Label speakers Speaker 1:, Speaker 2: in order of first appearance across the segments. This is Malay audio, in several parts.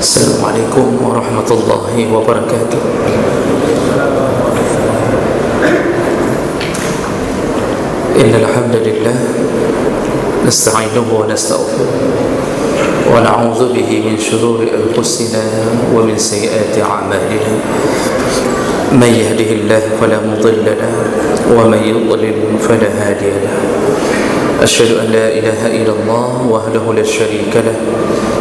Speaker 1: Assalamualaikum warahmatullahi wabarakatuh. Innal hamdalillah nasta'inuhu wa nastaghfiruh wa na'udzu bihi min shururi anfusina wa min sayyiati a'malina. Man yahdihillahu fala mudilla lahu wa man yudlil fala hadiya lahu. Asyhadu an la ilaha illallah wahdahu la syarika lahu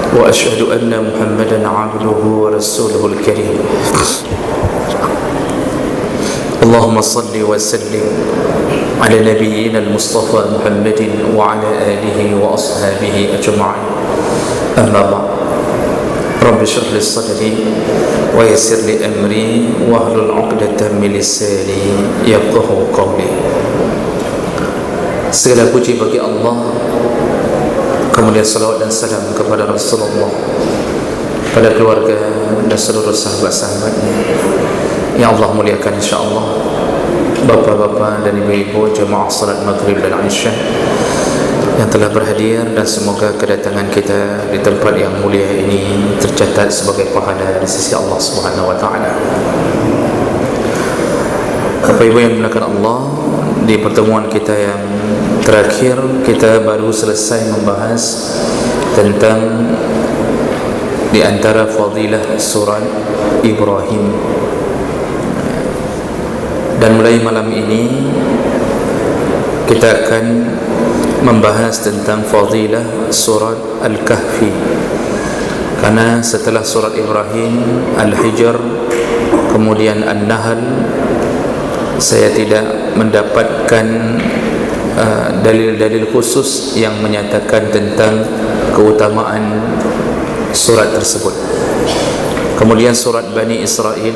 Speaker 1: wa asyhadu anna Muhammadan 'abduhu wa rasuluhul karim. Allahumma salli wa sallim ala nabiyyina al-Mustafa Muhammadin wa ala alihi wa ashabihi ajma'in. Amma ba'd. Rabbi shrah li sadri wa yassir li amri wahlul 'uqdatam min lisani yafqahu qawli. Segala puji bagi Allah, kemudian salawat dan salam kepada Rasulullah, pada keluarga dan seluruh sahabat-sahabatnya yang Allah muliakan insyaAllah, bapa-bapa dan ibu-ibu jemaah salat maghrib dan isya yang telah berhadir, dan semoga kedatangan kita di tempat yang mulia ini tercatat sebagai pahala di sisi Allah Subhanahu wa taala. Bapak Ibu yang dimuliakan Allah, di pertemuan kita yang terakhir kita baru selesai membahas tentang di antara fadilah surat Ibrahim, dan mulai malam ini kita akan membahas tentang fadilah surat Al-Kahfi, karena setelah surat Ibrahim, Al-Hijr, kemudian An-Nahl, saya tidak mendapatkan dalil-dalil khusus yang menyatakan tentang keutamaan surat tersebut. Kemudian surat Bani Israel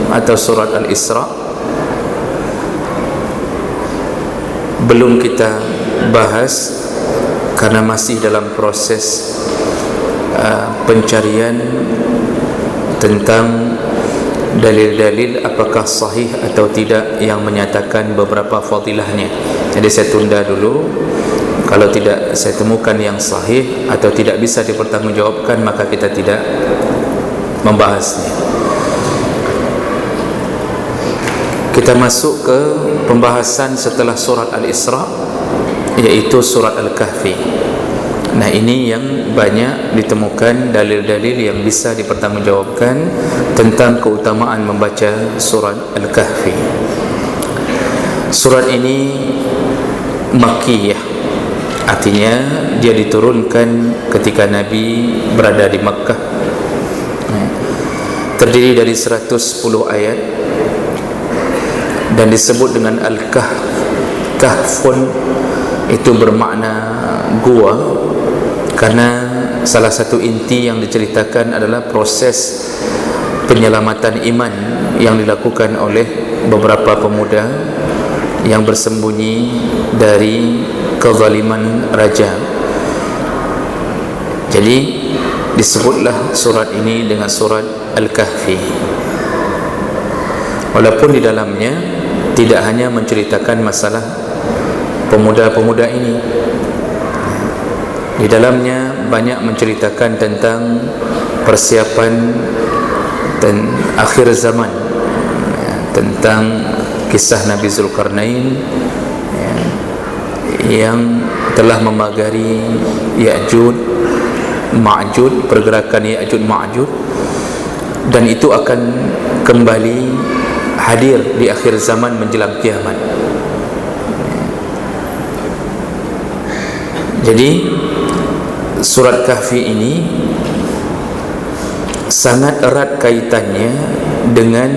Speaker 1: atau surat Al-Isra belum kita bahas karena masih dalam proses pencarian tentang dalil-dalil apakah sahih atau tidak yang menyatakan beberapa fadilahnya. Jadi saya tunda dulu. Kalau tidak saya temukan yang sahih atau tidak bisa dipertanggungjawabkan, maka kita tidak membahasnya. Kita masuk ke pembahasan setelah surat Al-Isra, yaitu surat Al-Kahfi. Nah, ini yang banyak ditemukan dalil-dalil yang bisa dipertanggungjawabkan tentang keutamaan membaca surat Al-Kahfi. Surat ini Makkiyah, artinya dia diturunkan ketika Nabi berada di Makkah. Terdiri dari 110 ayat dan disebut dengan Al-Kahf. Kahfun itu bermakna gua, karena salah satu inti yang diceritakan adalah proses penyelamatan iman yang dilakukan oleh beberapa pemuda yang bersembunyi dari kezaliman raja. Jadi disebutlah surat ini dengan surat Al-Kahfi, walaupun di dalamnya tidak hanya menceritakan masalah pemuda-pemuda ini. Di dalamnya banyak menceritakan tentang persiapan dan akhir zaman, tentang kisah Nabi Zulkarnain yang telah memagari Ya'jud Ma'jud, pergerakan Ya'jud Ma'jud, dan itu akan kembali hadir di akhir zaman menjelang kiamat. Jadi surat Kahfi ini sangat erat kaitannya dengan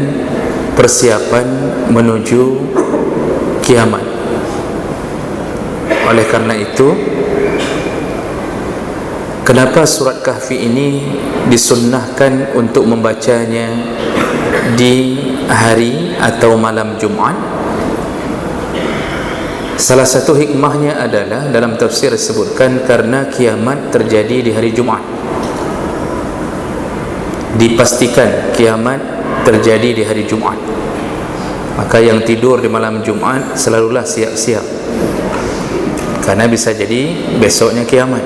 Speaker 1: persiapan menuju kiamat. Oleh karena itu, kenapa surat Kahfi ini disunnahkan untuk membacanya di hari atau malam Jumat? Salah satu hikmahnya adalah dalam tafsir disebutkan karena kiamat terjadi di hari Jumat. Dipastikan kiamat terjadi di hari Jumat, maka yang tidur di malam Jumat selalulah siap-siap, karena bisa jadi besoknya kiamat.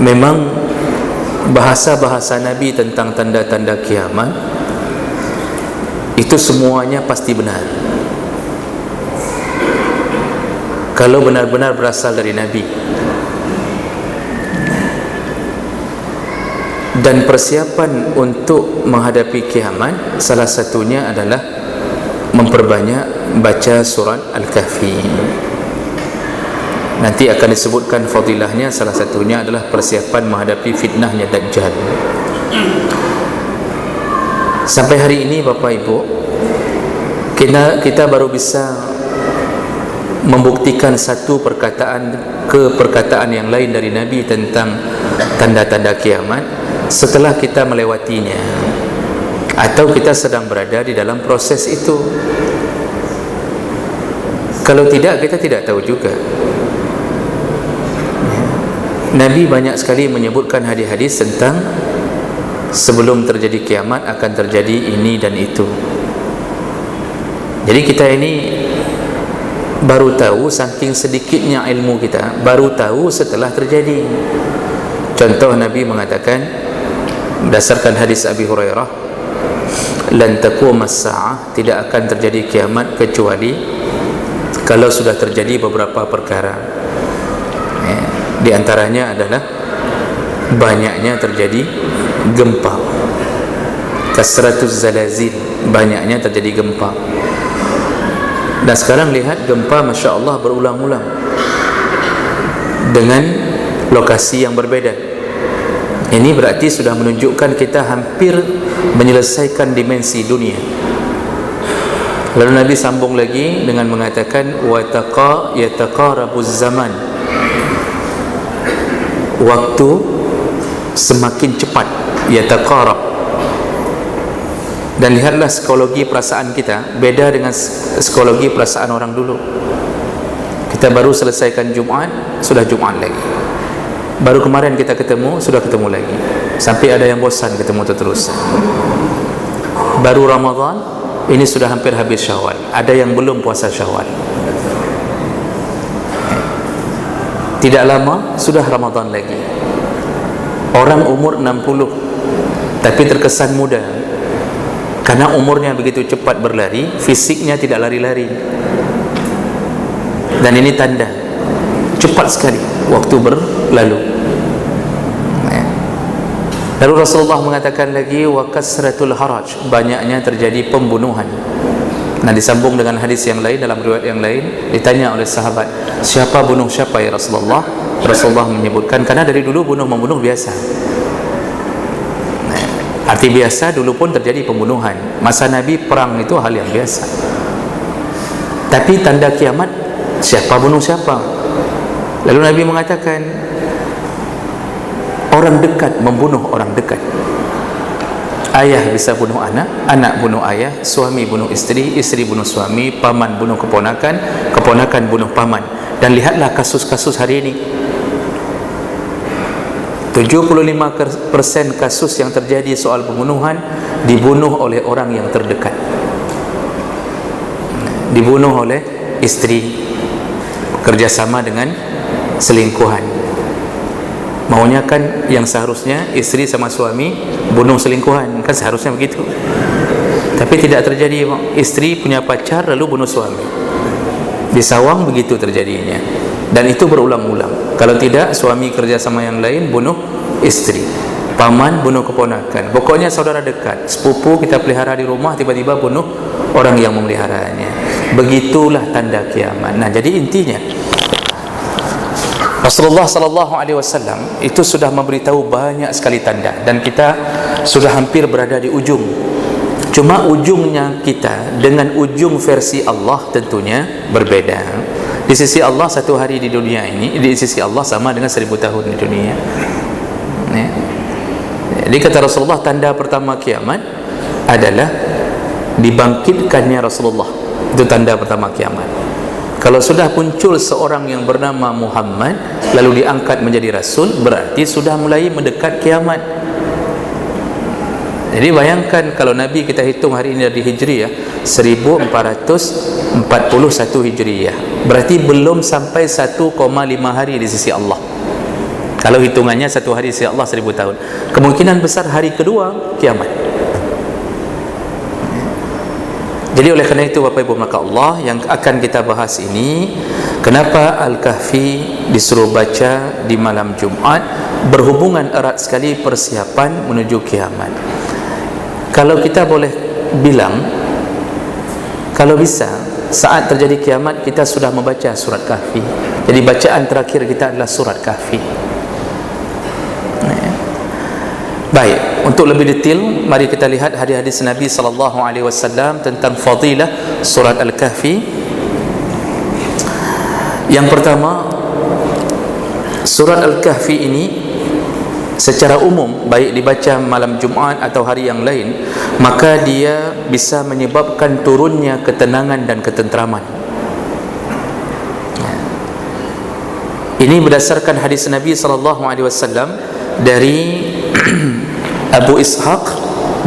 Speaker 1: memang bahasa-bahasa Nabi tentang tanda-tanda kiamat itu semuanya pasti benar kalau benar-benar berasal dari Nabi. Dan persiapan untuk menghadapi kiamat salah satunya adalah memperbanyak baca surat Al-Kahfi. Nanti akan disebutkan fadilahnya, salah satunya adalah persiapan menghadapi fitnahnya Dajjal. Sampai hari ini Bapak Ibu, kita baru bisa membuktikan satu perkataan ke perkataan yang lain dari Nabi tentang tanda-tanda kiamat setelah kita melewatinya atau kita sedang berada di dalam proses itu. Kalau tidak, kita tidak tahu juga. Nabi banyak sekali menyebutkan hadis-hadis tentang sebelum terjadi kiamat akan terjadi ini dan itu. Jadi kita ini baru tahu, saking sedikitnya ilmu kita, baru tahu setelah terjadi. Contoh, Nabi mengatakan berdasarkan hadis Abi Hurairah, lan taqum as-sa'ah, tidak akan terjadi kiamat kecuali kalau sudah terjadi beberapa perkara. Di antaranya adalah banyaknya terjadi gempa, kasratuz zalazil, banyaknya terjadi gempa. Dan sekarang lihat gempa, Masya Allah, berulang-ulang dengan lokasi yang berbeda. Ini berarti sudah menunjukkan kita hampir menyelesaikan dimensi dunia. Lalu Nabi sambung lagi dengan mengatakan wa yataqarabuz zaman, waktu semakin cepat, yataqarab. Dan lihatlah psikologi perasaan kita beda dengan psikologi perasaan orang dulu. Kita baru selesaikan Jumat, sudah Jumat lagi. Baru kemarin kita ketemu, sudah ketemu lagi. Sampai ada yang bosan ketemu terus. Baru Ramadan, ini sudah hampir habis Syawal. Ada yang belum puasa Syawal. Tidak lama sudah Ramadan lagi. Orang umur 60 tapi terkesan muda, karena umurnya begitu cepat berlari, fisiknya tidak lari-lari. Dan ini tanda cepat sekali waktu berlalu. Lalu Rasulullah mengatakan lagi wa kasratul haraj, banyaknya terjadi pembunuhan. Nah, disambung dengan hadis yang lain, dalam riwayat yang lain ditanya oleh sahabat, siapa bunuh siapa ya Rasulullah? Rasulullah menyebutkan, karena dari dulu bunuh-membunuh biasa. Nah, arti biasa, dulu pun terjadi pembunuhan. Masa Nabi perang itu hal yang biasa. Tapi tanda kiamat, siapa bunuh siapa? Lalu Nabi mengatakan, orang dekat membunuh orang dekat. Ayah bisa bunuh anak, anak bunuh ayah, suami bunuh istri, istri bunuh suami, paman bunuh keponakan, keponakan bunuh paman. Dan lihatlah kasus-kasus hari ini. 75% kasus yang terjadi soal pembunuhan dibunuh oleh orang yang terdekat. Dibunuh oleh istri, kerjasama dengan selingkuhan. Maunya kan yang seharusnya istri sama suami bunuh selingkuhan, kan seharusnya begitu. Tapi tidak terjadi. Istri punya pacar lalu bunuh suami. Di Sawang begitu terjadinya. Dan itu berulang-ulang. Kalau tidak, suami kerja sama yang lain bunuh istri, paman bunuh keponakan. Pokoknya saudara dekat, sepupu kita pelihara di rumah, tiba-tiba bunuh orang yang memeliharanya. Begitulah tanda kiamat. Nah, jadi intinya Rasulullah sallallahu alaihi wasallam itu sudah memberitahu banyak sekali tanda, dan kita sudah hampir berada di ujung. Cuma ujungnya kita dengan ujung versi Allah tentunya berbeda. Di sisi Allah satu hari di dunia ini, di sisi Allah sama dengan 1000 tahun di dunia. Jadi kata Rasulullah, tanda pertama kiamat adalah dibangkitkannya Rasulullah. Itu tanda pertama kiamat. Kalau sudah muncul seorang yang bernama Muhammad lalu diangkat menjadi Rasul, berarti sudah mulai mendekat kiamat. Jadi bayangkan kalau Nabi kita hitung hari ini di Hijriyah 1441 Hijriyah, berarti belum sampai 1,5 hari di sisi Allah. Kalau hitungannya satu hari sisi Allah 1000 tahun, kemungkinan besar hari kedua kiamat. Jadi oleh kerana itu Bapak Ibu maka Allah, yang akan kita bahas ini, kenapa Al-Kahfi disuruh baca di malam Jumaat, berhubungan erat sekali persiapan menuju kiamat. Kalau kita boleh bilang, kalau bisa saat terjadi kiamat kita sudah membaca surat Kahfi. Jadi bacaan terakhir kita adalah surat Kahfi. Baik, untuk lebih detail mari kita lihat hadis-hadis Nabi SAW tentang fadilah surat Al-Kahfi. Yang pertama, surat Al-Kahfi ini secara umum baik dibaca malam Jumaat atau hari yang lain, maka dia bisa menyebabkan turunnya ketenangan dan ketenteraman. Ini berdasarkan hadis Nabi SAW dari Abu Ishaq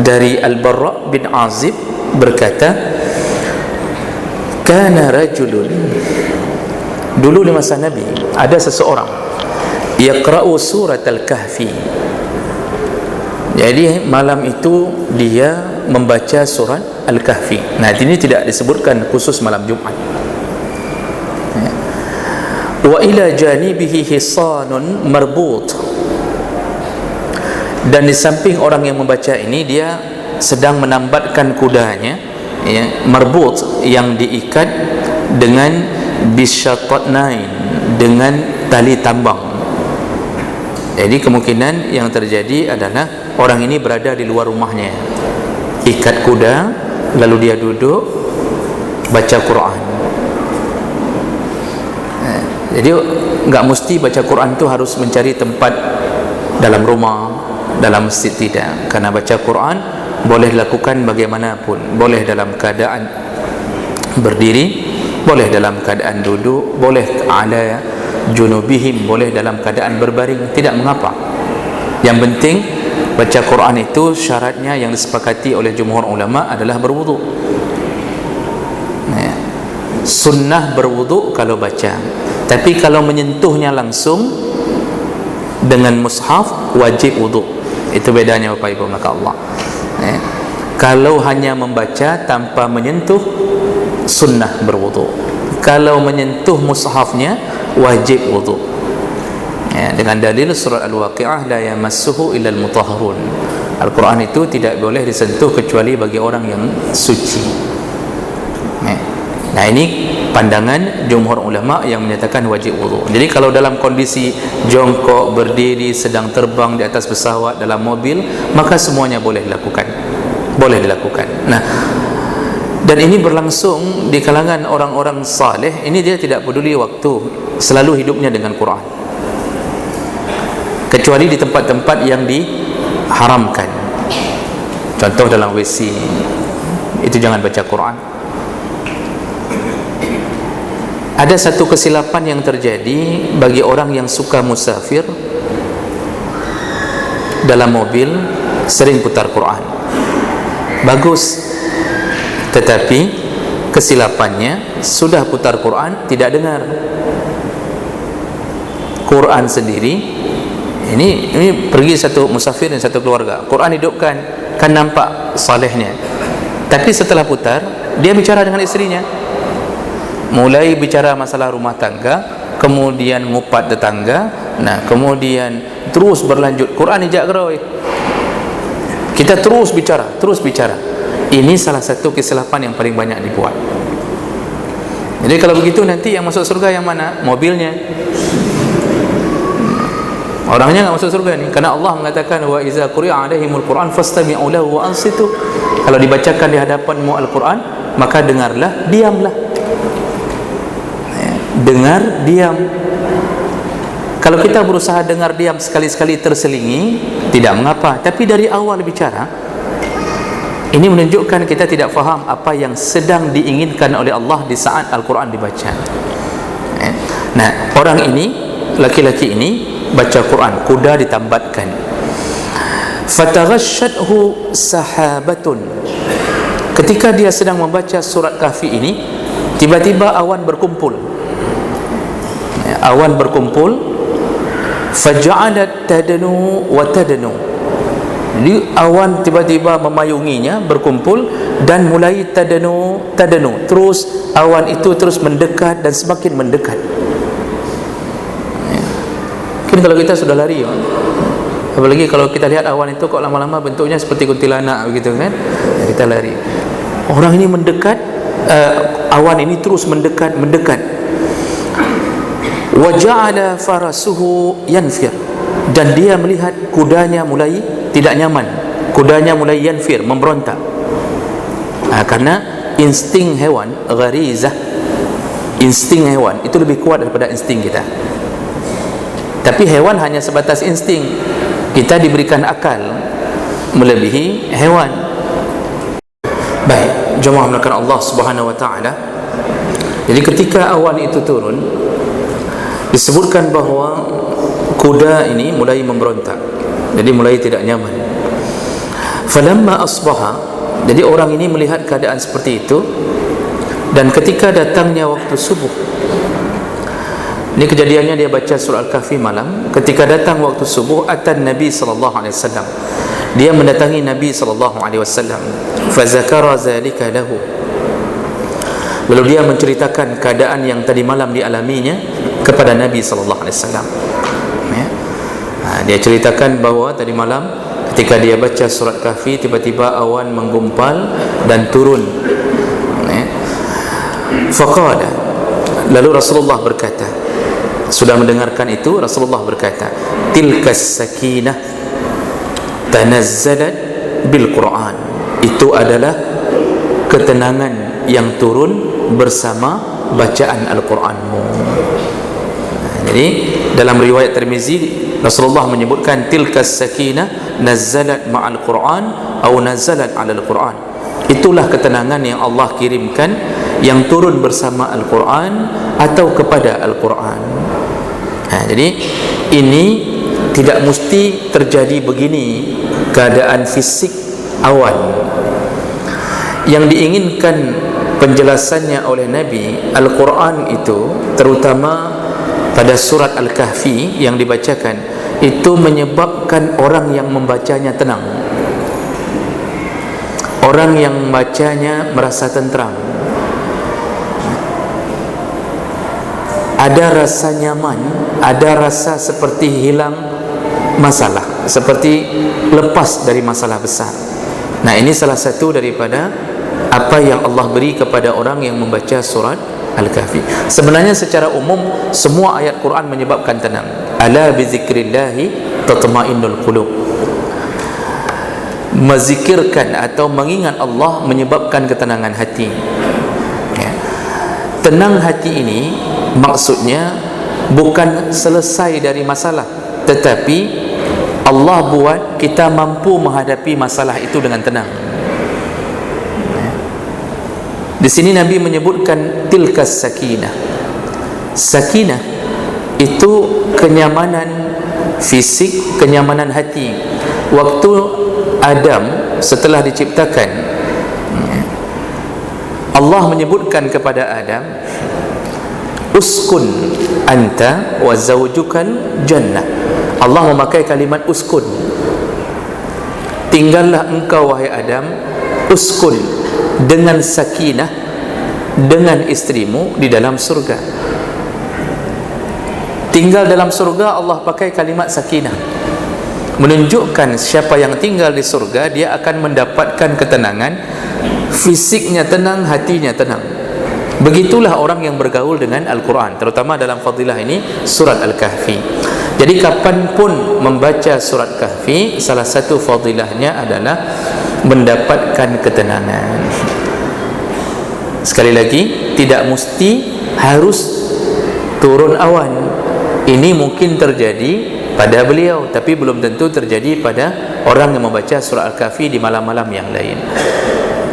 Speaker 1: dari Al-Barra bin Azib berkata, kana rajulun, dulu di masa Nabi ada seseorang yaqra'u surat Al-Kahfi. Jadi malam itu dia membaca surat Al-Kahfi. Nah, ini tidak disebutkan khusus malam Jumat. Wa ila janibihi hisanun marbut, dan di samping orang yang membaca ini dia sedang menambatkan kudanya, ya, marbut, yang diikat dengan bisyatatnain, dengan tali tambang. Jadi kemungkinan yang terjadi adalah orang ini berada di luar rumahnya, ikat kuda, lalu dia duduk baca Quran. Jadi enggak mesti baca Quran itu harus mencari tempat dalam rumah, dalam masjid, tidak. Karena baca Quran boleh dilakukan bagaimanapun, boleh dalam keadaan berdiri, boleh dalam keadaan duduk, boleh ala junubihim, boleh dalam keadaan berbaring, tidak mengapa. Yang penting baca Quran itu syaratnya yang disepakati oleh jumhur ulama adalah berwuduk. Sunnah berwuduk kalau baca, tapi kalau menyentuhnya langsung dengan mushaf wajib wuduk. Itu bedanya Bapak Ibu maka Allah. Kalau hanya membaca tanpa menyentuh, sunnah berwuduk. Kalau menyentuh mushafnya wajib wuduk. Dengan dalil surat Al-Waqi'ah, la yamassuhu illal mutahharun. Al-Quran itu tidak boleh disentuh kecuali bagi orang yang suci. Nah, ini pandangan jumhur ulama yang menyatakan wajib wudu. Jadi kalau dalam kondisi jongkok, berdiri, sedang terbang di atas pesawat, dalam mobil, maka semuanya boleh dilakukan. Boleh dilakukan. Nah, dan ini berlangsung di kalangan orang-orang saleh. Ini dia tidak peduli waktu, selalu hidupnya dengan Quran. Kecuali di tempat-tempat yang diharamkan. Contoh dalam WC, itu jangan baca Quran. Ada satu kesilapan yang terjadi bagi orang yang suka musafir, dalam mobil sering putar Quran. Bagus, tetapi kesilapannya sudah putar Quran tidak dengar Quran sendiri. Ini pergi satu musafir dan satu keluarga, Quran hidupkan, kan nampak salehnya, tapi setelah putar dia bicara dengan istrinya, mulai bicara masalah rumah tangga, kemudian ngupat tetangga, nah kemudian terus berlanjut Quran ijak geroi. Kita terus bicara. Ini salah satu kesilapan yang paling banyak dibuat. Jadi kalau begitu nanti yang masuk surga yang mana? Mobilnya. Orangnya enggak masuk surga nih, karena Allah mengatakan wa iza quri'a alaihimul Quran fastami'u lahu wa ansitu. Kalau dibacakan di hadapanmu Al-Quran, maka dengarlah, diamlah. Dengar, diam. Kalau kita berusaha dengar diam, sekali-sekali terselingi, tidak mengapa. Tapi dari awal bicara, ini menunjukkan kita tidak faham apa yang sedang diinginkan oleh Allah di saat Al-Quran dibaca. Nah, orang ini, laki-laki ini baca Quran, kuda ditambatkan. Fataghashshadhu sahabatun. Ketika dia sedang membaca surat Kahfi ini, tiba-tiba awan berkumpul. Awan berkumpul faja'alat tadnu wa tadnu. Jadi awan tiba-tiba memayunginya, berkumpul, dan mulai tadnu, terus awan itu terus mendekat dan semakin mendekat. Mungkin kalau kita sudah lari, apalagi kalau kita lihat awan itu kok lama-lama bentuknya seperti kuntilanak begitu kan, kita lari. Orang ini mendekat, awan ini terus mendekat. Wa ja'ala farasuhu yanfir, dan dia melihat kudanya mulai tidak nyaman, kudanya mulai yanfir, memberontak. Karena insting hewan, gharizah, insting hewan itu lebih kuat daripada insting kita. Tapi hewan hanya sebatas insting, kita diberikan akal melebihi hewan. Baik, jemaah melakukan Allah Subhanahu wa taala. Jadi ketika awan itu turun, disebutkan bahawa kuda ini mulai memberontak, jadi mulai tidak nyaman. Falamma asbaha, jadi orang ini melihat keadaan seperti itu, dan ketika datangnya waktu subuh, ini kejadiannya dia baca surah Al-Kahfi malam. Ketika datang waktu subuh, atan Nabi sallallahu alaihi wasallam, dia mendatangi Nabi sallallahu alaihi wasallam. Fa zakara zalika lahu, lalu dia menceritakan keadaan yang tadi malam dialaminya kepada Nabi sallallahu alaihi wasallam. Dia ceritakan bahawa tadi malam ketika dia baca surat Kahfi, tiba-tiba awan menggumpal dan turun. Faqala, lalu Rasulullah berkata, sudah mendengarkan itu, Rasulullah berkata, tilkas sakinah tanazzalat bil Quran, itu adalah ketenangan yang turun bersama bacaan Al-Quranmu. Jadi dalam riwayat Tirmizi, Rasulullah menyebutkan tilkas sakinah nazzalat ma'al Quran atau nazzalat 'alal Quran. Itulah ketenangan yang Allah kirimkan, yang turun bersama Al-Quran atau kepada Al-Quran. Jadi ini tidak mesti terjadi begini keadaan fisik awan. Yang diinginkan penjelasannya oleh Nabi, Al-Quran itu terutama pada surat Al-Kahfi yang dibacakan, itu menyebabkan orang yang membacanya tenang, orang yang membacanya merasa tentram, ada rasa nyaman, ada rasa seperti hilang masalah, seperti lepas dari masalah besar. Nah, ini salah satu daripada apa yang Allah beri kepada orang yang membaca surat Al-Kahfi. Sebenarnya secara umum semua ayat Quran menyebabkan tenang. Ala bi zikrillahi tatma'innul qulub. Menzikirkan atau mengingat Allah menyebabkan ketenangan hati. Tenang hati ini maksudnya bukan selesai dari masalah, tetapi Allah buat kita mampu menghadapi masalah itu dengan tenang. Di sini Nabi menyebutkan tilkas sakinah. Sakinah itu kenyamanan fisik, kenyamanan hati. Waktu Adam setelah diciptakan, Allah menyebutkan kepada Adam, uskun anta wa zawjukal jannah. Allah memakai kalimat uskun. Tinggallah engkau wahai Adam, uskun, dengan sakinah, dengan istrimu di dalam surga. Tinggal dalam surga, Allah pakai kalimat sakinah, menunjukkan siapa yang tinggal di surga dia akan mendapatkan ketenangan, fisiknya tenang, hatinya tenang. Begitulah orang yang bergaul dengan Al-Quran, terutama dalam fadilah ini surat Al-Kahfi. Jadi kapanpun membaca surat Kahfi, salah satu fadilahnya adalah mendapatkan ketenangan. Sekali lagi, tidak mesti harus turun awan. Ini mungkin terjadi pada beliau, tapi belum tentu terjadi pada orang yang membaca surah Al-Kahfi di malam-malam yang lain.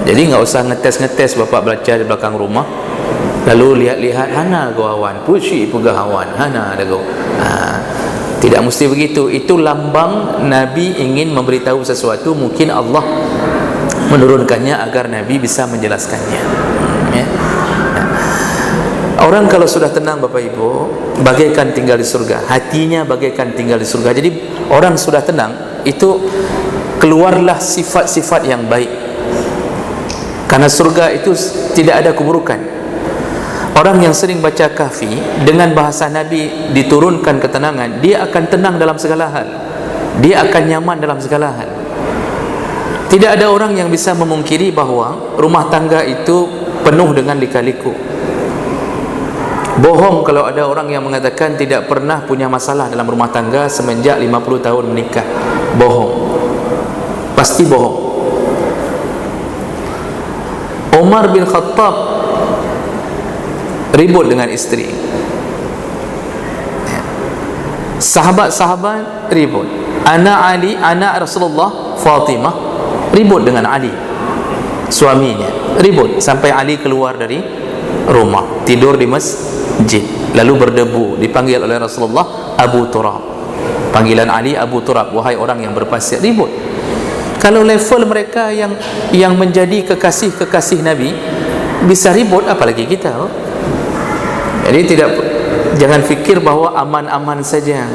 Speaker 1: Jadi enggak usah ngetes-ngetes bapak baca di belakang rumah, lalu lihat-lihat hana go awan, pushi pegah awan, hana ada go. Tidak mesti begitu. Itu lambang Nabi ingin memberitahu sesuatu, mungkin Allah menurunkannya agar Nabi bisa menjelaskannya. Orang kalau sudah tenang Bapak Ibu, bagaikan tinggal di surga. Hatinya bagaikan tinggal di surga. Jadi orang sudah tenang, itu keluarlah sifat-sifat yang baik. Karena surga itu tidak ada keburukan. Orang yang sering baca Kahfi, dengan bahasa Nabi diturunkan ketenangan, dia akan tenang dalam segala hal. Dia akan nyaman dalam segala hal. Tidak ada orang yang bisa memungkiri bahawa rumah tangga itu penuh dengan lika-liku. Bohong kalau ada orang yang mengatakan tidak pernah punya masalah dalam rumah tangga semenjak 50 tahun menikah. Bohong. Pasti bohong. Umar bin Khattab ribut dengan isteri. Sahabat-sahabat ribut. Anak Ali, anak Rasulullah Fatimah ribut dengan Ali, suaminya. Ribut sampai Ali keluar dari rumah, tidur di masjid, lalu berdebu, dipanggil oleh Rasulullah Abu Turab. Panggilan Ali Abu Turab, wahai orang yang berpasir. Ribut. Kalau level mereka yang menjadi kekasih-kekasih Nabi bisa ribut, apalagi kita. Jadi jangan fikir bahawa aman-aman saja.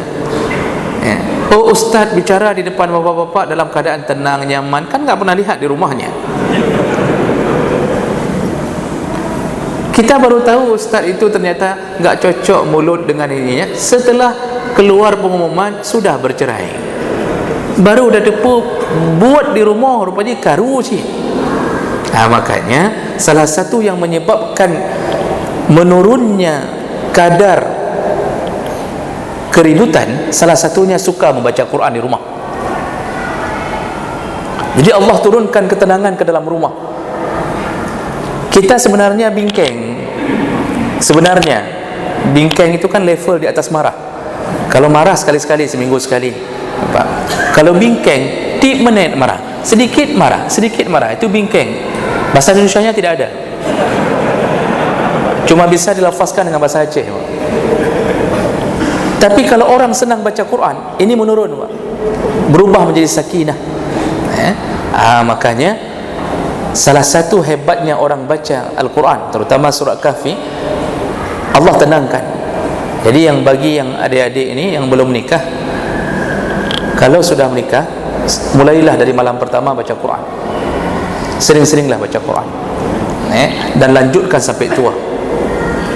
Speaker 1: Ya. Oh, ustaz bicara di depan bapak-bapak dalam keadaan tenang, nyaman, kan tak pernah lihat di rumahnya. Kita baru tahu ustaz itu ternyata tak cocok mulut dengan ininya setelah keluar pengumuman sudah bercerai. Baru dah depu buat di rumah, rupanya karu sih. Makanya salah satu yang menyebabkan menurunnya kadar keributan, salah satunya suka membaca Quran di rumah. Jadi Allah turunkan ketenangan ke dalam rumah. Kita sebenarnya bingkeng. Sebenarnya bingkeng itu kan level di atas marah. Kalau marah sekali-sekali, seminggu sekali. Kalau bingkeng, tiap menit marah, sedikit marah, itu bingkeng. Bahasa Indonesianya tidak ada, cuma bisa dilafazkan dengan bahasa Aceh. Tapi kalau orang senang baca Quran, ini menurun, berubah menjadi sakinah. Makanya salah satu hebatnya orang baca Al-Quran, terutama surah Kahfi, Allah tenangkan. Jadi bagi yang adik-adik ini yang belum menikah, kalau sudah menikah, mulailah dari malam pertama baca Quran. Sering-seringlah baca Quran, dan lanjutkan sampai tua.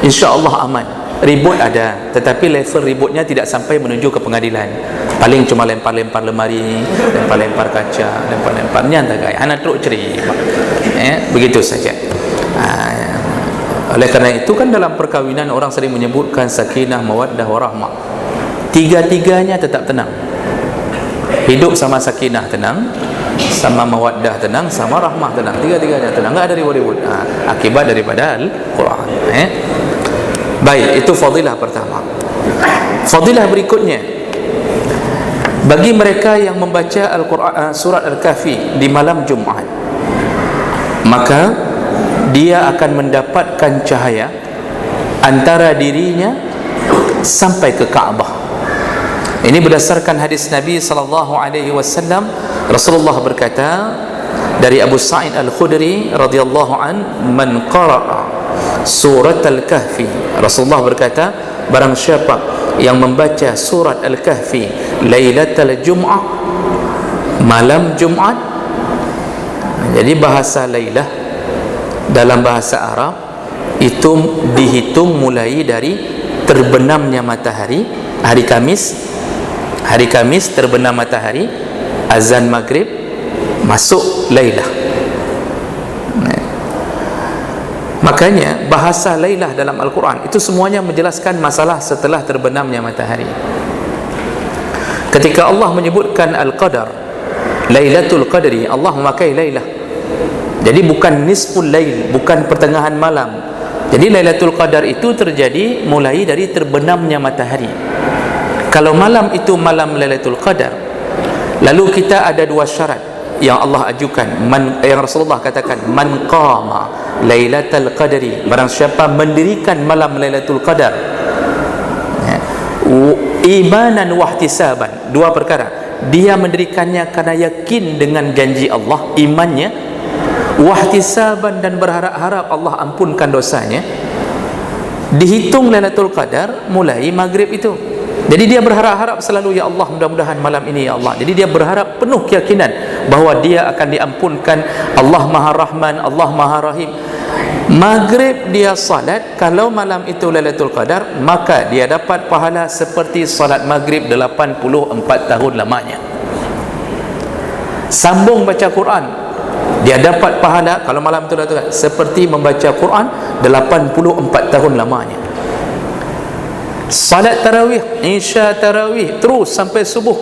Speaker 1: InsyaAllah aman. Ribut ada, tetapi level ributnya tidak sampai menuju ke pengadilan. Paling cuma lempar-lempar lemari, lempar-lempar kaca, lempar-lempar nyantai, anak teruk cerit. Begitu saja. Oleh kerana itu kan dalam perkahwinan orang sering menyebutkan sakinah, mawaddah, warahmah. Tiga-tiganya tetap tenang. Hidup sama sakinah tenang, sama mawaddah tenang, sama rahmah tenang. Tiga-tiganya tenang, tak ada ribut-ribut. Akibat daripada Al-Quran. Baik, itu fadilah pertama. Fadilah berikutnya, bagi mereka yang membaca Al-Quran, surat Al-Kahfi di malam Jumaat, maka dia akan mendapatkan cahaya antara dirinya sampai ke Kaabah. Ini berdasarkan hadis Nabi SAW. Rasulullah berkata dari Abu Sa'id Al-Khudri radhiyallahu an, man qara'a surat Al-Kahfi, Rasulullah berkata, barang siapa yang membaca surat Al-Kahfi lailatul Jum'ah, malam Jumaat. Jadi bahasa lailah dalam bahasa Arab itu dihitung mulai dari terbenamnya matahari hari Kamis. Hari Kamis terbenam matahari, azan maghrib, masuk lailah. Makanya bahasa lailah dalam Al-Quran itu semuanya menjelaskan masalah setelah terbenamnya matahari. Ketika Allah menyebutkan Al-Qadar, Lailatul Qadri, Allah memakai lailah. Jadi bukan nisful lail, bukan pertengahan malam. Jadi Lailatul Qadar itu terjadi mulai dari terbenamnya matahari. Kalau malam itu malam Lailatul Qadar, lalu kita ada dua syarat yang Allah ajukan, yang Rasulullah katakan, man qama Lailatul Qadri, barang siapa mendirikan malam Lailatul Qadar imanan wahtisaban, dua perkara, dia mendirikannya karena yakin dengan janji Allah, imannya, wahtisaban dan berharap-harap Allah ampunkan dosanya, dihitung Lailatul Qadar mulai maghrib itu. Jadi dia berharap-harap selalu, ya Allah, mudah-mudahan malam ini ya Allah. Jadi dia berharap penuh keyakinan bahawa dia akan diampunkan. Allah Maha Rahman, Allah Maha Rahim. Maghrib dia salat, kalau malam itu Lailatul Qadar, maka dia dapat pahala seperti salat maghrib 84 tahun lamanya. Sambung baca Quran, dia dapat pahala kalau malam itu Lailatul Qadar seperti membaca Quran 84 tahun lamanya. Salat tarawih, isya tarawih, terus sampai subuh,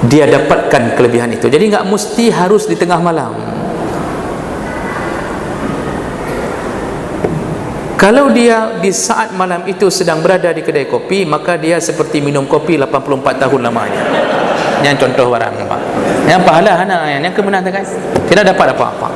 Speaker 1: dia dapatkan kelebihan itu. Jadi enggak mesti harus di tengah malam. Kalau dia di saat malam itu sedang berada di kedai kopi, maka dia seperti minum kopi 84 tahun lamanya. Yang contoh barang, Pak. Yang pahala hana, yang kemenangan guys. Tidak dapat apa-apa.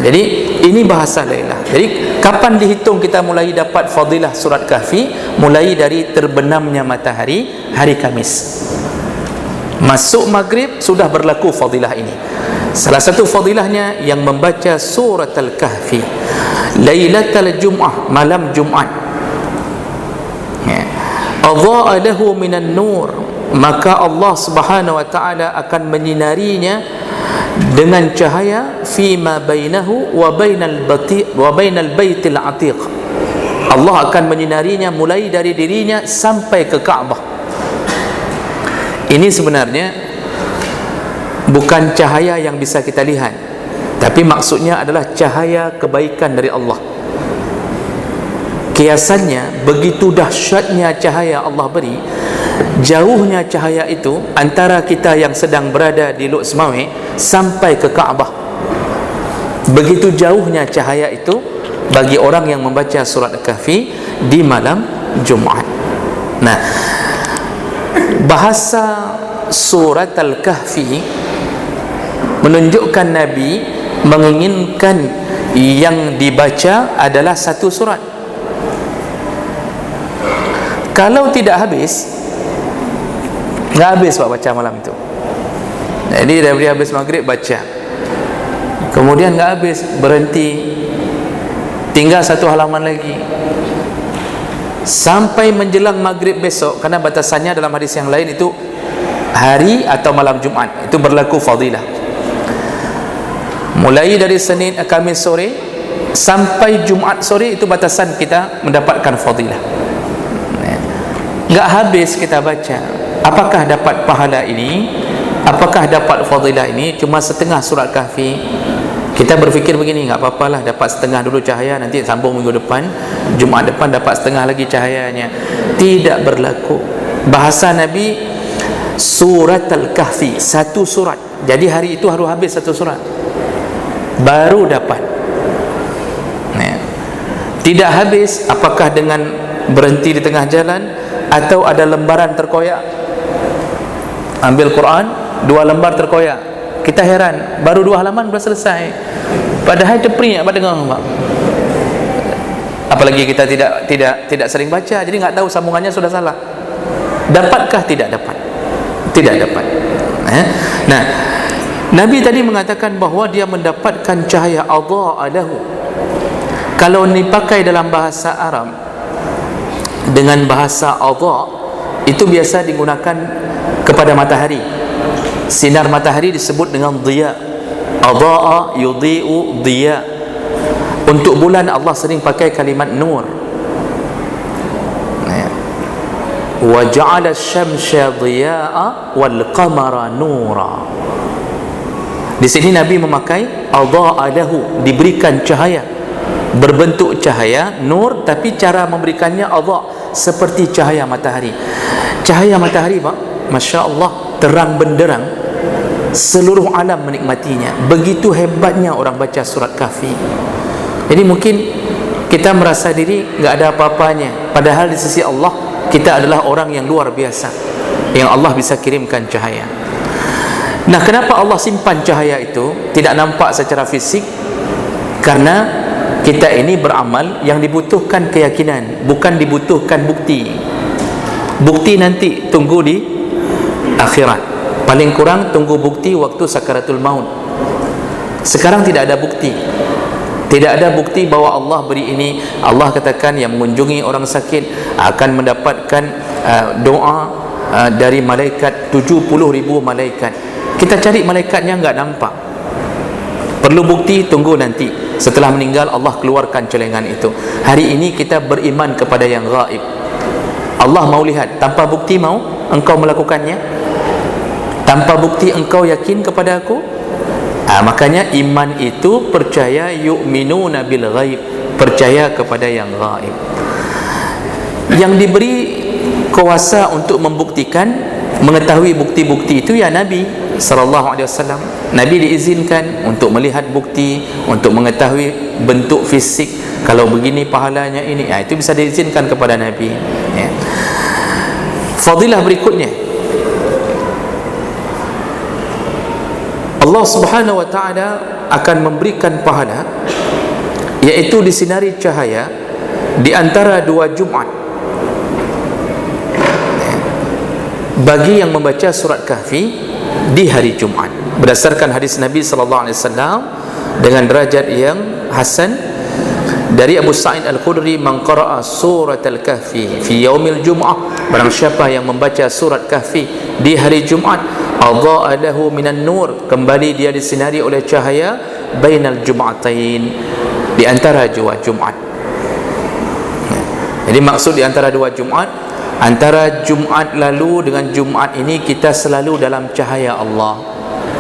Speaker 1: Jadi ini bahasa Lailah. Jadi kapan dihitung kita mulai dapat fadilah surat Kahfi? Mulai dari terbenamnya matahari hari Khamis. Masuk maghrib sudah berlaku fadilah ini. Salah satu fadilahnya yang membaca surat Al-Kahfi Lailatul Jum'ah, malam Jumaat. Adha'a lahu minan nur, maka Allah Subhanahu wa taala akan menyinarinya dengan cahaya fima bainahu wa bainal baitil atiq. Allah akan menyinarinya mulai dari dirinya sampai ke Kaabah. Ini sebenarnya bukan cahaya yang bisa kita lihat, tapi maksudnya adalah cahaya kebaikan dari Allah. Kiasannya, begitu dahsyatnya cahaya Allah beri, jauhnya cahaya itu antara kita yang sedang berada di Luk Semawe sampai ke Kaabah. Begitu jauhnya cahaya itu bagi orang yang membaca surat Al-Kahfi di malam Jumaat. Nah, bahasa surat Al-Kahfi menunjukkan Nabi menginginkan yang dibaca adalah satu surat. Kalau tidak habis, nggak habis Pak baca malam itu. Jadi dari habis maghrib baca, kemudian nggak habis, berhenti, tinggal satu halaman lagi, sampai menjelang maghrib besok. Karena batasannya dalam hadis yang lain itu hari atau malam Jumat, itu berlaku fadilah. Mulai dari Senin, Khamis sore sampai Jumat sore, itu batasan kita mendapatkan fadilah. Enggak habis kita baca. Apakah dapat pahala ini? Apakah dapat fadilah ini? Cuma setengah surat Kahfi. Kita berfikir begini, enggak apa-apalah, dapat setengah dulu cahaya, nanti sambung minggu depan, Jumaat depan dapat setengah lagi cahayanya. Tidak berlaku. Bahasa Nabi surat Al-Kahfi, satu surat. Jadi hari itu harus habis satu surat baru dapat. Tidak habis, apakah dengan berhenti di tengah jalan atau ada lembaran terkoyak? Ambil Quran, 2 lembar terkoyak, kita heran, baru 2 halaman sudah selesai, padahal tepri apa dengar Pak? Apalagi kita tidak sering baca, jadi nggak tahu sambungannya sudah salah. Dapatkah? Tidak dapat. Tidak dapat. Nah, Nabi tadi mengatakan bahawa dia mendapatkan cahaya adha'a lahu. Kalau dipakai dalam bahasa Arab dengan bahasa adha', itu biasa digunakan kepada matahari. Sinar matahari disebut dengan dhiya. Adha'a yudhi'u dhiya. Untuk bulan Allah sering pakai kalimat nur. Wa ja'ala asy-syamsa dhiya'a wal qamara nura. Di sini Nabi memakai adha'a lahu, diberikan cahaya, berbentuk cahaya nur, tapi cara memberikannya adha', seperti cahaya matahari. Cahaya matahari Pak, Masya Allah, terang benderang, seluruh alam menikmatinya. Begitu hebatnya orang baca surat Kahfi. Jadi mungkin kita merasa diri nggak ada apa-apanya, padahal di sisi Allah kita adalah orang yang luar biasa, yang Allah bisa kirimkan cahaya. Nah, kenapa Allah simpan cahaya itu tidak nampak secara fisik? Karena kita ini beramal yang dibutuhkan keyakinan, bukan dibutuhkan bukti. Bukti nanti tunggu di akhirat. Paling kurang tunggu bukti waktu sakaratul maut. Sekarang tidak ada bukti. Tidak ada bukti bahawa Allah beri ini. Allah katakan yang mengunjungi orang sakit akan mendapatkan doa dari malaikat 70,000 malaikat. Kita cari malaikatnya enggak nampak. Perlu bukti, tunggu nanti setelah meninggal Allah keluarkan celengan itu. Hari ini kita beriman kepada yang gaib. Allah mau lihat, tanpa bukti mau engkau melakukannya? Tanpa bukti engkau yakin kepada aku? Makanya iman itu percaya, yu'minuna bil ghaib, percaya kepada yang gaib. Yang diberi kuasa untuk membuktikan, mengetahui bukti-bukti itu ya Nabi sallallahu alaihi wasallam. Nabi diizinkan untuk melihat bukti, untuk mengetahui bentuk fisik, kalau begini pahalanya ini, itu bisa diizinkan kepada Nabi, ya. Fadilah berikutnya, Allah Subhanahu wa taala akan memberikan pahala, yaitu disinari cahaya di antara 2 Jumat bagi yang membaca surat Kahfi di hari Jumat, berdasarkan hadis Nabi sallallahu alaihi wasallam dengan derajat yang hasan dari Abu Sa'id Al-Khudri, man qara'a surat Al-Kahfi fi yaumil Jum'ah, barang siapa yang membaca surat Kahfi di hari Jumat, adha'a lahu minan nur, kembali dia disinari oleh cahaya, bainal jum'atain, di antara 2 Jumat. Jadi maksud di antara 2 Jumat, antara Jumat lalu dengan Jumat ini kita selalu dalam cahaya Allah.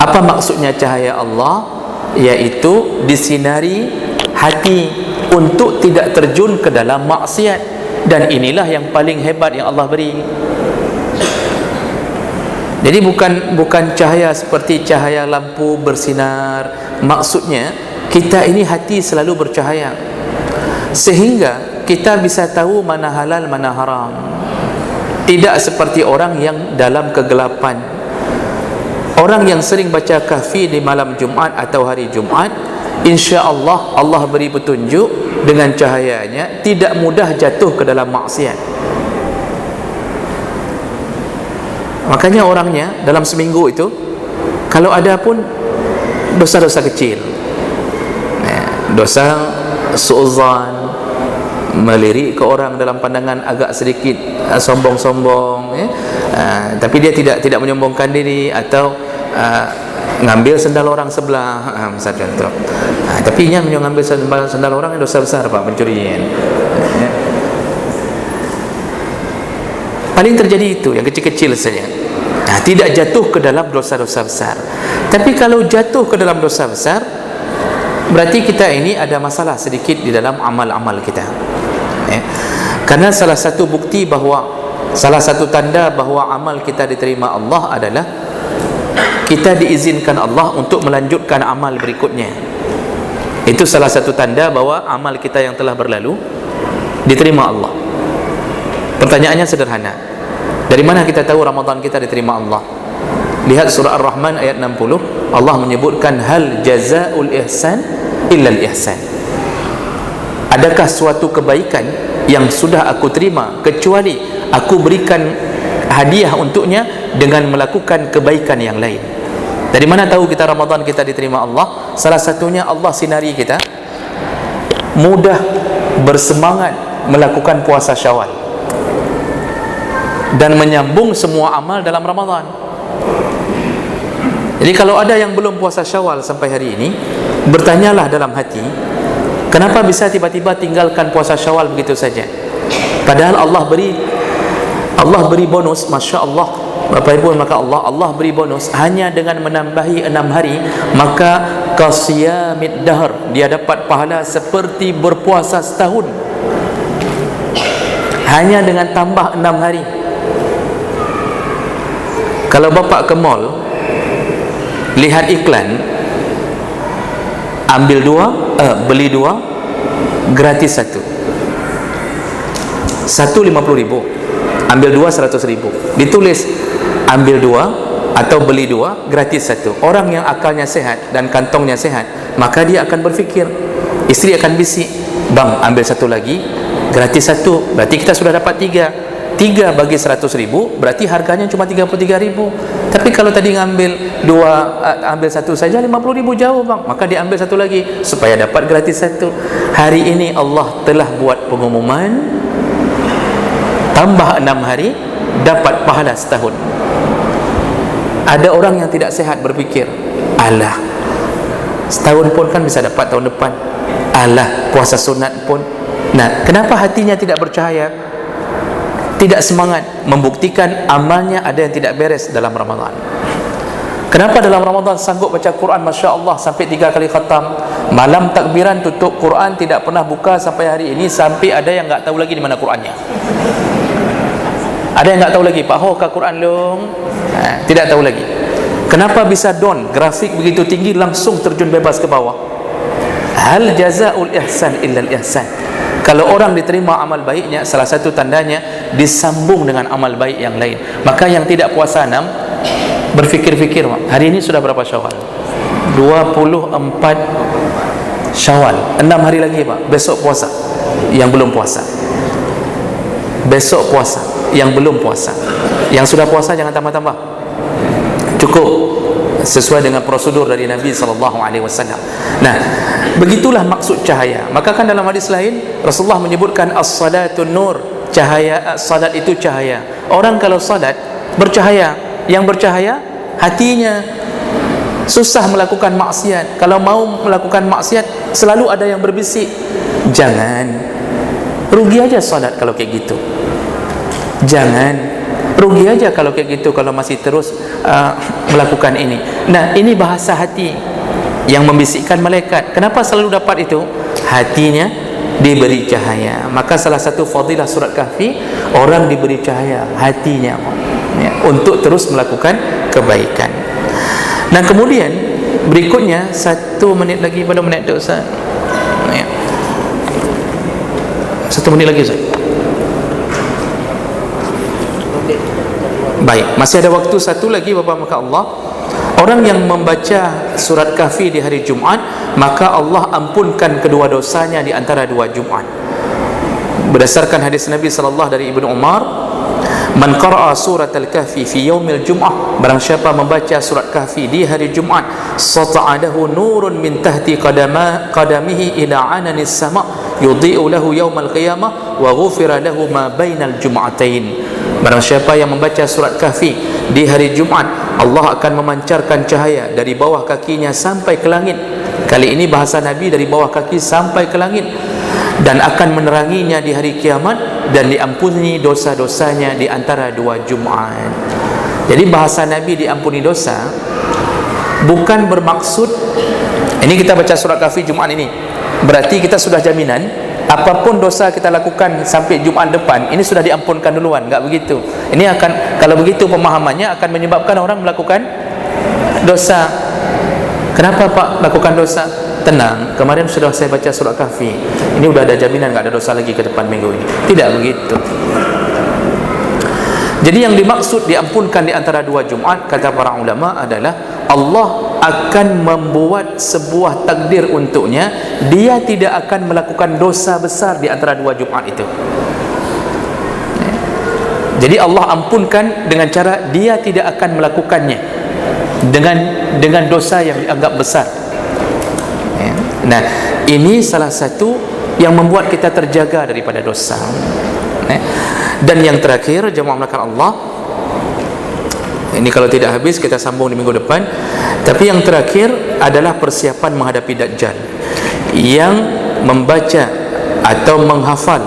Speaker 1: Apa maksudnya cahaya Allah? Yaitu disinari hati untuk tidak terjun ke dalam maksiat, dan inilah yang paling hebat yang Allah beri. Jadi bukan cahaya seperti cahaya lampu bersinar. Maksudnya kita ini hati selalu bercahaya, sehingga kita bisa tahu mana halal mana haram. Tidak seperti orang yang dalam kegelapan. Orang yang sering baca Kahfi di malam Jumat atau hari Jumat, insya-Allah Allah beri petunjuk dengan cahayanya, tidak mudah jatuh ke dalam maksiat. Makanya orangnya dalam seminggu itu, kalau ada pun dosa-dosa kecil, dosa su'uzan, melirik ke orang dalam pandangan agak sedikit sombong-sombong, tapi dia tidak menyombongkan diri, atau ngambil sendal orang sebelah, misal contoh. Tapi nya mengambil sendal orang dosa besar, Pak, pencurian. Paling terjadi itu yang kecil-kecil saja. Tidak jatuh ke dalam dosa-dosa besar. Tapi kalau jatuh ke dalam dosa besar, berarti kita ini ada masalah sedikit di dalam amal-amal kita. Karena salah satu bukti bahawa, salah satu tanda bahawa amal kita diterima Allah adalah kita diizinkan Allah untuk melanjutkan amal berikutnya. Itu salah satu tanda bahawa amal kita yang telah berlalu diterima Allah. Pertanyaannya sederhana, dari mana kita tahu Ramadan kita diterima Allah? Lihat surah Ar-Rahman ayat 60, Allah menyebutkan hal jazaa'ul ihsan illa al-ihsan. Adakah suatu kebaikan yang sudah aku terima kecuali aku berikan hadiah untuknya dengan melakukan kebaikan yang lain? Dari mana tahu kita Ramadan kita diterima Allah? Salah satunya Allah sinari kita mudah bersemangat melakukan puasa Syawal dan menyambung semua amal dalam Ramadan. Jadi kalau ada yang belum puasa Syawal sampai hari ini, bertanyalah dalam hati, kenapa bisa tiba-tiba tinggalkan puasa Syawal begitu saja? Padahal Allah beri bonus, Masya Allah, Bapak Ibu, maka Allah beri bonus hanya dengan menambahi 6 hari, maka qasiyamid dahr, dia dapat pahala seperti berpuasa setahun hanya dengan tambah 6 hari. Kalau bapak ke mall, lihat iklan, beli 2 gratis 1, 50.000, ambil 2 100.000, ditulis ambil 2 atau beli 2 gratis 1. Orang yang akalnya sehat dan kantongnya sehat, maka dia akan berfikir, istri akan bisik, bang ambil 1 lagi gratis 1, berarti kita sudah dapat 3. 3 bagi 100,000 berarti harganya cuma 33,000. Tapi kalau tadi ambil satu saja 50,000 jauh bang, maka dia ambil satu lagi supaya dapat gratis satu. Hari ini Allah telah buat pengumuman, tambah 6 hari dapat pahala setahun. Ada orang yang tidak sehat berfikir, alah, setahun pun kan bisa dapat tahun depan, alah, puasa sunat pun. Nah, kenapa hatinya tidak bercahaya, tidak semangat, membuktikan amalnya ada yang tidak beres dalam Ramadan? Kenapa dalam Ramadan sanggup baca Quran Masya Allah sampai 3 kali khatam, malam takbiran tutup Quran tidak pernah buka sampai hari ini, sampai ada yang tak tahu lagi di mana Qurannya. Ada yang tak tahu lagi, Pak Ho ke Quran long, tidak tahu lagi. Kenapa bisa down, grafik begitu tinggi langsung terjun bebas ke bawah? Hal jazaul ihsan illa al ihsan. Kalau orang diterima amal baiknya, salah satu tandanya disambung dengan amal baik yang lain. Maka yang tidak puasa 6 berfikir-fikir, hari ini sudah berapa Syawal? 24 Syawal, 6 hari lagi Pak, besok puasa. Yang belum puasa, besok puasa. Yang belum puasa, yang sudah puasa jangan tambah-tambah, cukup sesuai dengan prosedur dari Nabi SAW. Nah, begitulah maksud cahaya. Maka kan dalam hadis lain Rasulullah menyebutkan as-salatun nur, cahaya. Salat itu cahaya. Orang kalau salat bercahaya, yang bercahaya hatinya, susah melakukan maksiat. Kalau mau melakukan maksiat selalu ada yang berbisik, jangan, rugi aja salat kalau kayak gitu. Jangan, rugi aja kalau kayak gitu, kalau masih terus melakukan ini. Nah, ini bahasa hati yang membisikkan malaikat. Kenapa selalu dapat itu? Hatinya diberi cahaya. Maka salah satu fadilah surat Kahfi, orang diberi cahaya hatinya ya, untuk terus melakukan kebaikan. Nah, kemudian berikutnya 1 menit lagi pada menit tu Ustaz ya. 1 menit lagi Ustaz. Baik, masih ada waktu 1 lagi Bapak, maka Allah, orang yang membaca surat Kahfi di hari Jumaat, maka Allah ampunkan kedua dosanya di antara 2 Jumaat. Berdasarkan hadis Nabi sallallahu dari Ibnu Umar, man qara'a surat al-Kahfi fi yaumil Jum'ah, barang siapa membaca surat Kahfi di hari Jumaat, sata'adahu nurun min tahti qadamihi ila ananis sama' yudhi'u lahu yaumal qiyamah wa ghufira lahu ma bainal jum'atain. Barang siapa yang membaca surat Kahfi di hari Jumaat, Allah akan memancarkan cahaya dari bawah kakinya sampai ke langit. Kali ini bahasa Nabi dari bawah kaki sampai ke langit, dan akan meneranginya di hari kiamat, dan diampuni dosa-dosanya di antara 2 Jumaat. Jadi bahasa Nabi diampuni dosa bukan bermaksud ini kita baca surat Kahfi Jumaat ini berarti kita sudah jaminan apapun dosa kita lakukan sampai Jumaat depan ini sudah diampunkan duluan. Enggak begitu. Ini akan, kalau begitu pemahamannya akan menyebabkan orang melakukan dosa. Kenapa Pak lakukan dosa? Tenang, kemarin sudah saya baca surat Kahfi, ini udah ada jaminan enggak ada dosa lagi ke depan minggu ini. Tidak begitu. Jadi yang dimaksud diampunkan di antara 2 Jumaat, kata para ulama, adalah Allah akan membuat sebuah takdir untuknya, dia tidak akan melakukan dosa besar di antara 2 Jumaat itu. Jadi Allah ampunkan dengan cara dia tidak akan melakukannya dengan dosa yang dianggap besar. Nah, ini salah satu yang membuat kita terjaga daripada dosa. Dan yang terakhir, jemaah melakukan Allah, ini kalau tidak habis kita sambung di minggu depan. Tapi yang terakhir adalah persiapan menghadapi Dajjal. Yang membaca atau menghafal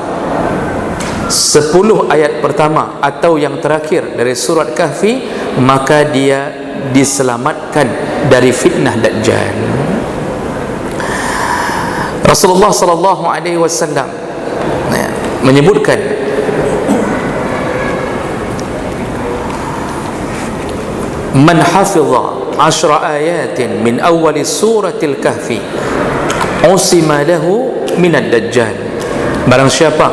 Speaker 1: 10 ayat pertama atau yang terakhir dari surat Kahfi, maka dia diselamatkan dari fitnah Dajjal. Rasulullah sallallahu alaihi wasallam menyebutkan, man hafidha 10 ayatin min awwali suratil Kahfi usima lahu minad Dajjal. Barang siapa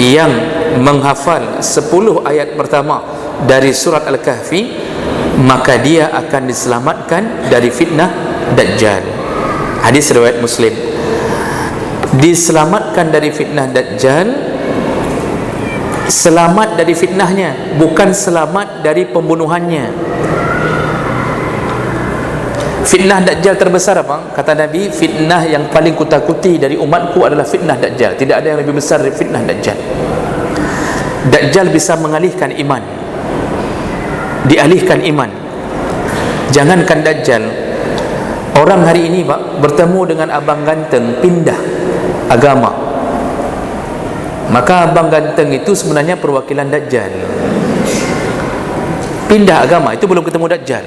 Speaker 1: yang menghafal 10 ayat pertama dari surat Al-Kahfi, maka dia akan diselamatkan dari fitnah Dajjal. Hadis riwayat Muslim. Diselamatkan dari fitnah Dajjal selamat dari fitnahnya, bukan selamat dari pembunuhannya. Fitnah Dajjal terbesar apa? Kata Nabi, fitnah yang paling kutakuti dari umatku adalah fitnah Dajjal. Tidak ada yang lebih besar dari fitnah Dajjal. Dajjal bisa mengalihkan iman, dialihkan iman. Jangankan Dajjal, orang hari ini Pak bertemu dengan abang ganteng pindah agama, maka abang ganteng itu sebenarnya perwakilan Dajjal. Pindah agama itu belum ketemu Dajjal.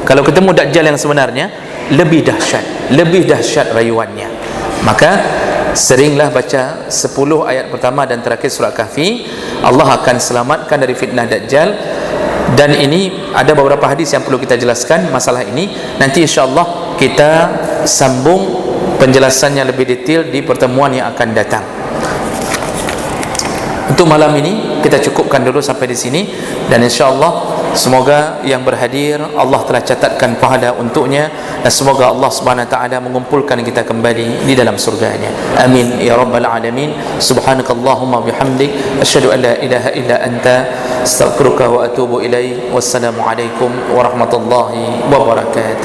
Speaker 1: Kalau ketemu Dajjal yang sebenarnya, lebih dahsyat rayuannya. Maka seringlah baca 10 ayat pertama dan terakhir surah Kahfi. Allah akan selamatkan dari fitnah Dajjal. Dan ini ada beberapa hadis yang perlu kita jelaskan masalah ini. Nanti insyaAllah kita sambung penjelasannya lebih detail di pertemuan yang akan datang. Untuk malam ini kita cukupkan dulu sampai di sini, dan insyaAllah semoga yang berhadir Allah telah catatkan pahala untuknya, dan semoga Allah Subhanahu wa taala mengumpulkan kita kembali di dalam surganya. Amin ya rabbal alamin. Subhanakallahumma bihamdik asyhadu an la ilaha illa anta astaghfiruka wa atubu ilaik. Wassalamu alaikum warahmatullahi wabarakatuh.